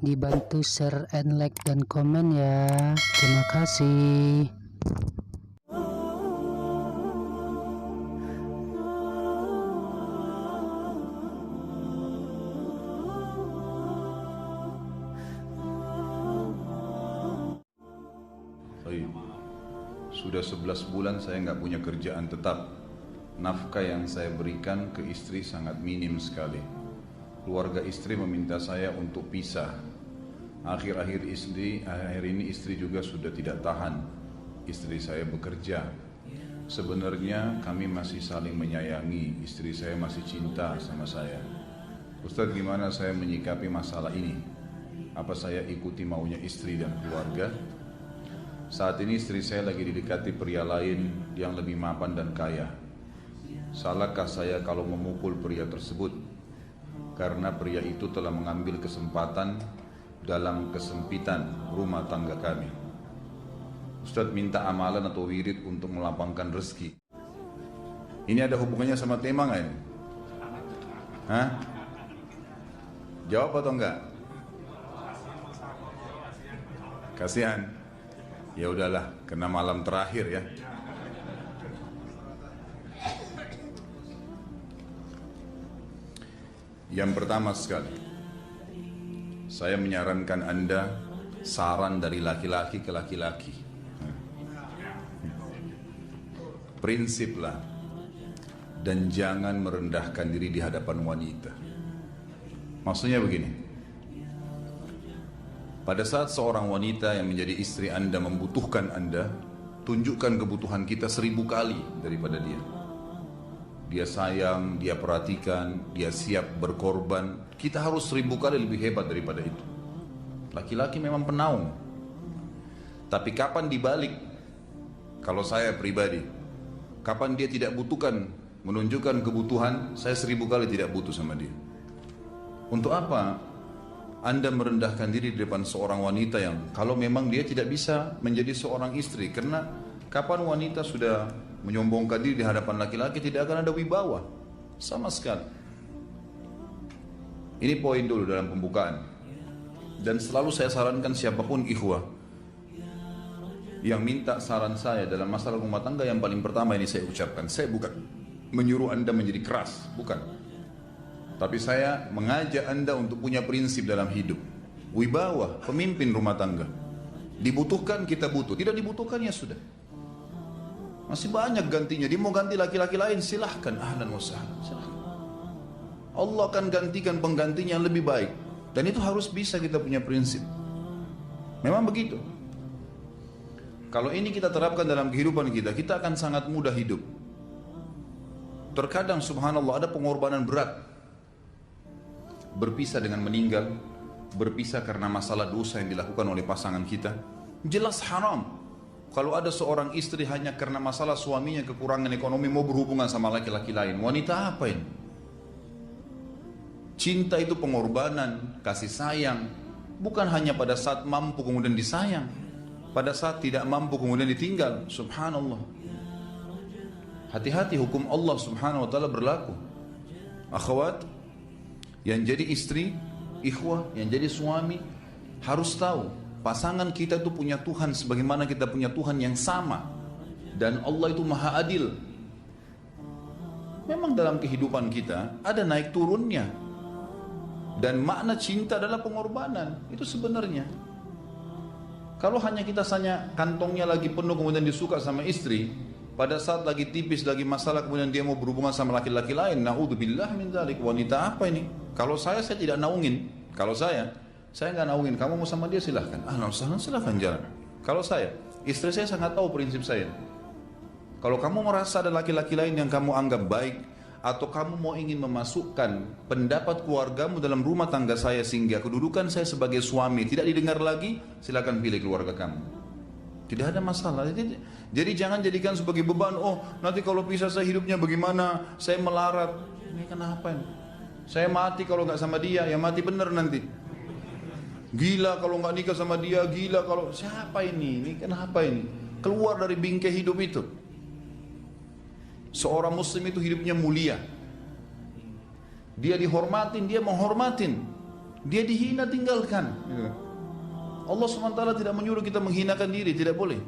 Dibantu share and like dan komen ya. Terima kasih. Sudah 11 bulan saya nggak punya kerjaan tetap. Nafkah yang saya berikan ke istri sangat minim sekali. Keluarga istri meminta saya untuk pisah. Akhir-akhir ini istri juga sudah tidak tahan. Istri saya bekerja. Sebenarnya kami masih saling menyayangi. Istri saya masih cinta sama saya. Ustaz, gimana saya menyikapi masalah ini? Apa saya ikuti maunya istri dan keluarga? Saat ini istri saya lagi didekati pria lain yang lebih mapan dan kaya. Salahkah saya kalau memukul pria tersebut? Karena pria itu telah mengambil kesempatan dalam kesempitan rumah tangga kami. Ustadz minta amalan atau wirid untuk melapangkan rezeki. Ini ada hubungannya sama tema nggak ini? Hah? Jawab atau enggak? Kasihan. Ya udahlah, kena malam terakhir ya. Yang pertama sekali, saya menyarankan Anda saran dari laki-laki ke laki-laki. Prinsiplah dan jangan merendahkan diri di hadapan wanita. Maksudnya begini. Pada saat seorang wanita yang menjadi istri Anda membutuhkan Anda, tunjukkan kebutuhan kita 1000 kali daripada dia. Dia sayang, dia perhatikan, dia siap berkorban. Kita harus 1000 kali lebih hebat daripada itu. Laki-laki memang penaung. Tapi kapan dibalik? Kalau saya pribadi, kapan dia tidak butuhkan, menunjukkan kebutuhan, saya 1000 kali tidak butuh sama dia. Untuk apa Anda merendahkan diri di depan seorang wanita yang kalau memang dia tidak bisa menjadi seorang istri? Karena kapan wanita sudah menyombongkan diri di hadapan laki-laki, tidak akan ada wibawa sama sekali. Ini poin dulu dalam pembukaan. Dan selalu saya sarankan siapapun ikhwah yang minta saran saya dalam masalah rumah tangga, yang paling pertama ini saya ucapkan, saya bukan menyuruh Anda menjadi keras, bukan. Tapi saya mengajak Anda untuk punya prinsip dalam hidup. Wibawa, pemimpin rumah tangga. Dibutuhkan kita butuh, tidak dibutuhkan ya sudah. Masih banyak gantinya. Dia mau ganti laki-laki lain, silahkan, ahlan wa sahlan, silahkan. Allah akan gantikan penggantinya yang lebih baik. Dan itu harus bisa kita punya prinsip. Memang begitu. Kalau ini kita terapkan dalam kehidupan kita, kita akan sangat mudah hidup. Terkadang subhanallah ada pengorbanan berat. Berpisah dengan meninggal, berpisah karena masalah dosa yang dilakukan oleh pasangan kita, jelas haram. Kalau ada seorang istri hanya karena masalah suaminya kekurangan ekonomi mau berhubungan sama laki-laki lain, wanita apa ini? Cinta itu pengorbanan, kasih sayang, bukan hanya pada saat mampu kemudian disayang, pada saat tidak mampu kemudian ditinggal. Subhanallah. Hati-hati, hukum Allah subhanahu wa ta'ala berlaku. Akhwat yang jadi istri, ikhwah yang jadi suami, harus tahu pasangan kita itu punya Tuhan sebagaimana kita punya Tuhan yang sama. Dan Allah itu maha adil. Memang dalam kehidupan kita ada naik turunnya. Dan makna cinta adalah pengorbanan. Itu sebenarnya. Kalau hanya kita kantongnya lagi penuh kemudian disuka sama istri, pada saat lagi tipis, lagi masalah, kemudian dia mau berhubungan sama laki-laki lain, na'udzubillah min dzalik. Wanita apa ini? Kalau saya tidak naungin. Kalau saya nggak naungin. Kamu mau sama dia silahkan. Silahkan jalan. Kalau saya, istri saya sangat tahu prinsip saya. Kalau kamu merasa ada laki-laki lain yang kamu anggap baik, atau kamu mau ingin memasukkan pendapat keluargamu dalam rumah tangga saya sehingga kedudukan saya sebagai suami tidak didengar lagi, silakan pilih keluarga kamu. Tidak ada masalah. Jadi jangan jadikan sebagai beban. Oh, nanti kalau pisah saya hidupnya bagaimana? Saya melarat. Ini kenapa ini? Saya mati kalau nggak sama dia, ya mati bener nanti. Gila kalau nggak nikah sama dia, gila kalau siapa ini? Ini kenapa ini? Keluar dari bingkai hidup itu. Seorang muslim itu hidupnya mulia. Dia dihormatin, dia menghormatin. Dia dihina, tinggalkan. Allah SWT tidak menyuruh kita menghinakan diri, tidak boleh.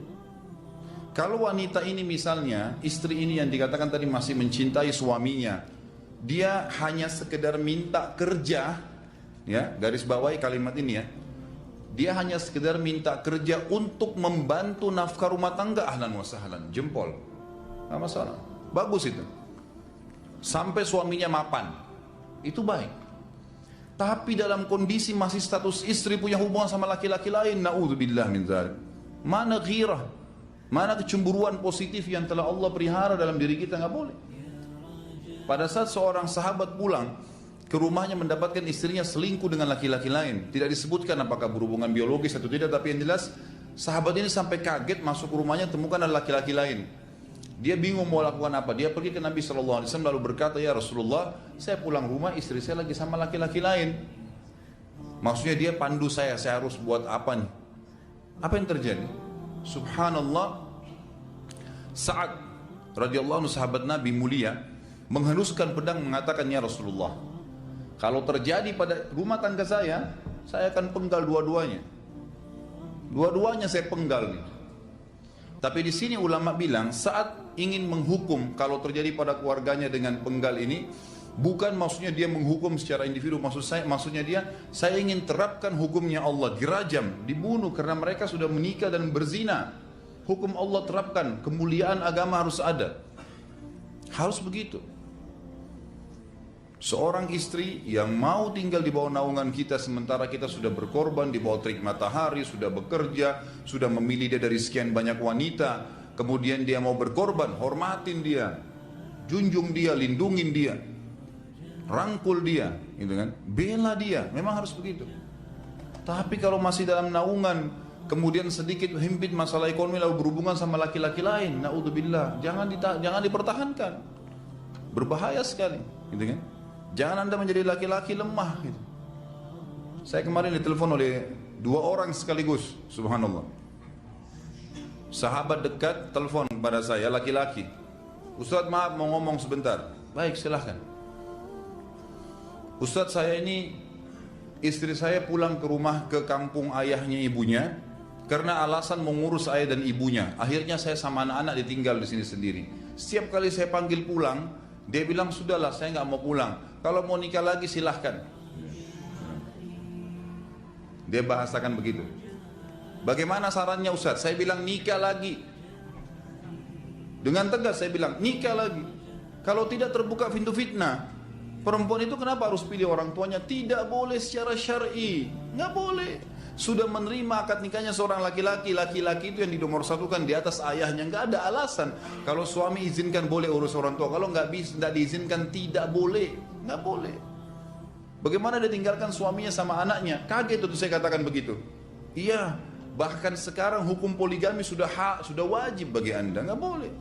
Kalau wanita ini misalnya, istri ini yang dikatakan tadi masih mencintai suaminya, dia hanya sekedar minta kerja, ya, garis bawahi kalimat ini ya. Dia hanya sekedar minta kerja untuk membantu nafkah rumah tangga, ahlan wa sahlan, jempol. Nggak masalah. Bagus itu. Sampai suaminya mapan. Itu baik. Tapi dalam kondisi masih status istri punya hubungan sama laki-laki lain, na'udzubillah min dzalik. Mana ghirah? Mana kecemburuan positif yang telah Allah pelihara dalam diri kita? Nggak boleh. Pada saat seorang sahabat pulang ke rumahnya mendapatkan istrinya selingkuh dengan laki-laki lain, tidak disebutkan apakah berhubungan biologis atau tidak, tapi yang jelas sahabat ini sampai kaget masuk ke rumahnya temukan ada laki-laki lain. Dia bingung mau lakukan apa. Dia pergi ke Nabi SAW lalu berkata, ya Rasulullah, saya pulang rumah istri saya lagi sama laki-laki lain. Maksudnya dia pandu saya harus buat apa nih? Apa yang terjadi? Subhanallah, Sa'ad radhiyallahu anhu sahabat Nabi mulia menghenuskan pedang mengatakan, ya Rasulullah, kalau terjadi pada rumah tangga saya akan penggal dua-duanya. Dua-duanya saya penggal nih. Tapi di sini ulama bilang saat ingin menghukum kalau terjadi pada keluarganya dengan penggal ini, bukan maksudnya dia menghukum secara individu, maksudnya dia, saya ingin terapkan hukumnya Allah, dirajam, dibunuh karena mereka sudah menikah dan berzina. Hukum Allah terapkan, kemuliaan agama harus ada. Harus begitu. Seorang istri yang mau tinggal di bawah naungan kita sementara kita sudah berkorban di bawah terik matahari, sudah bekerja, sudah memilih dia dari sekian banyak wanita, kemudian dia mau berkorban, hormatin dia, junjung dia, lindungin dia, rangkul dia, gitu kan? Bela dia, memang harus begitu. Tapi kalau masih dalam naungan, kemudian sedikit himpit masalah ekonomi lalu berhubungan sama laki-laki lain, naudzubillah, jangan dipertahankan. Berbahaya sekali, gitu kan? Jangan Anda menjadi laki-laki lemah gitu. Saya kemarin ditelepon oleh dua orang sekaligus, subhanallah. Sahabat dekat telepon kepada saya, laki-laki. Ustaz, maaf mau ngomong sebentar. Baik, silahkan. Ustaz, saya ini, istri saya pulang ke rumah ke kampung ayahnya ibunya karena alasan mengurus ayah dan ibunya. Akhirnya saya sama anak-anak ditinggal di sini sendiri. Setiap kali saya panggil pulang, dia bilang, sudahlah saya nggak mau pulang. Kalau mau nikah lagi silahkan. Dia bahasakan begitu. Bagaimana sarannya Ustaz? Saya bilang nikah lagi. Dengan tegas saya bilang nikah lagi. Kalau tidak terbuka pintu fitnah. Perempuan itu kenapa harus pilih orang tuanya? Tidak boleh secara syar'i. Nggak boleh. Sudah menerima akad nikahnya seorang laki-laki, laki-laki itu yang dinomorsatukan di atas ayahnya, nggak ada alasan. Kalau suami izinkan boleh urus orang tua, kalau nggak diizinkan tidak boleh, nggak boleh. Bagaimana dia tinggalkan suaminya sama anaknya? Kaget itu saya katakan begitu. Iya, bahkan sekarang hukum poligami sudah wajib bagi Anda, nggak boleh.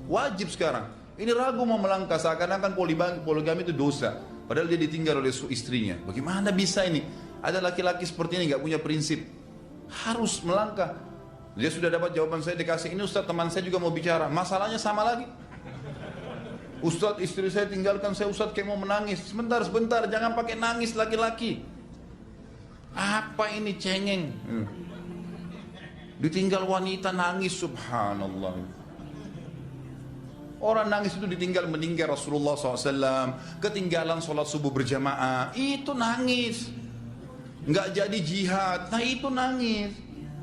Wajib sekarang. Ini ragu mau melangkah seakan-akan poligami itu dosa, padahal dia ditinggal oleh istrinya. Bagaimana bisa ini? Ada laki-laki seperti ini gak punya prinsip, harus melangkah. Dia sudah dapat jawaban saya dikasih, ini Ustaz teman saya juga mau bicara, masalahnya sama lagi. Ustaz istri saya tinggalkan saya, Ustaz kayak mau menangis. Sebentar, jangan pakai nangis laki-laki. Apa ini cengeng? Ditinggal wanita nangis, subhanallah. Orang nangis itu ditinggal meninggal Rasulullah SAW, ketinggalan sholat subuh berjamaah, itu nangis. Nggak jadi jihad, nah itu nangis.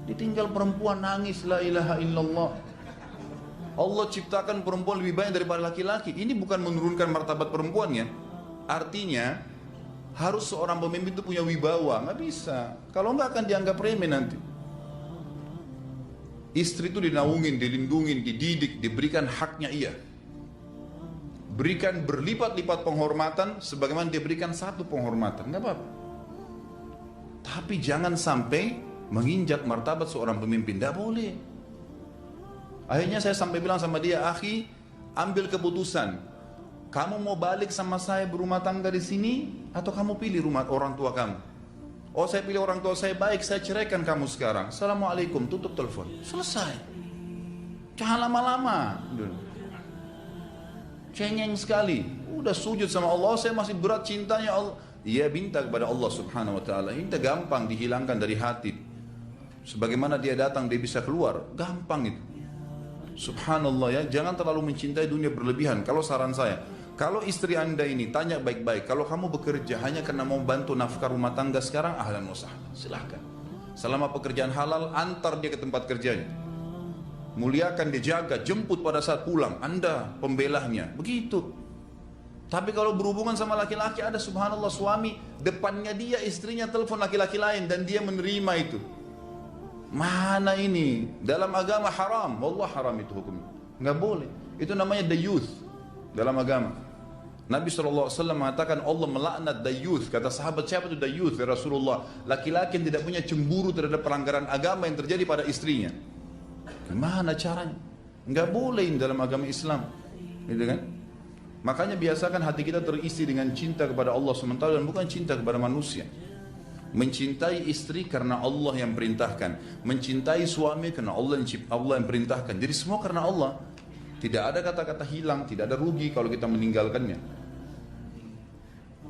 Ditinggal perempuan nangis, la ilaha illallah. Allah ciptakan perempuan lebih banyak daripada laki-laki. Ini bukan menurunkan martabat perempuannya. Artinya harus seorang pemimpin itu punya wibawa. Nggak bisa, kalau nggak akan dianggap remeh nanti. Istri itu dinaungin, dilindungin, dididik, diberikan haknya ia. Berikan berlipat-lipat penghormatan sebagaimana dia berikan satu penghormatan, nggak apa-apa. Tapi jangan sampai menginjak martabat seorang pemimpin, tidak boleh. Akhirnya saya sampai bilang sama dia, akhi, ambil keputusan. Kamu mau balik sama saya berumah tangga di sini, atau kamu pilih rumah orang tua kamu? Oh, saya pilih orang tua saya, baik, saya ceraikan kamu sekarang. Assalamualaikum, tutup telepon. Selesai. Jangan lama-lama. Cengeng sekali. Udah sujud sama Allah, saya masih berat cintanya Allah. ia minta kepada Allah Subhanahu wa taala. Minta gampang dihilangkan dari hati. Sebagaimana dia datang dia bisa keluar, gampang itu. Subhanallah ya, jangan terlalu mencintai dunia berlebihan. Kalau saran saya, kalau istri Anda ini tanya baik-baik, kalau kamu bekerja hanya karena mau bantu nafkah rumah tangga sekarang, ahlan wa sahlan, silahkan. Selama pekerjaan halal, antar dia ke tempat kerjanya. Muliakan dia, jaga, jemput pada saat pulang, Anda pembelahnya, begitu. Tapi kalau berhubungan sama laki-laki, ada subhanallah suami, depannya dia istrinya telepon laki-laki lain dan dia menerima itu. Mana ini? Dalam agama haram, wallah haram itu hukumnya. Nggak boleh. Itu namanya dayuth dalam agama. Nabi SAW mengatakan Allah melaknat dayuth. Kata sahabat, siapa itu dayuth ya Rasulullah? Laki-laki yang tidak punya cemburu terhadap pelanggaran agama yang terjadi pada istrinya. Gimana caranya? Nggak boleh dalam agama Islam, gitu kan? Makanya biasakan hati kita terisi dengan cinta kepada Allah SWT dan bukan cinta kepada manusia. Mencintai istri karena Allah yang perintahkan, mencintai suami karena Allah yang perintahkan. Jadi semua karena Allah. Tidak ada kata-kata hilang, tidak ada rugi kalau kita meninggalkannya.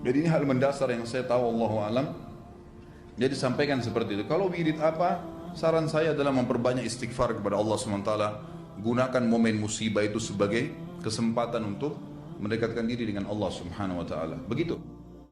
Jadi ini hal mendasar yang saya tahu, Allahu a'lam. Jadi sampaikan seperti itu. Kalau wirid apa? Saran saya adalah memperbanyak istighfar kepada Allah SWT. Gunakan momen musibah itu sebagai kesempatan untuk mendekatkan diri dengan Allah Subhanahu wa taala. Begitu.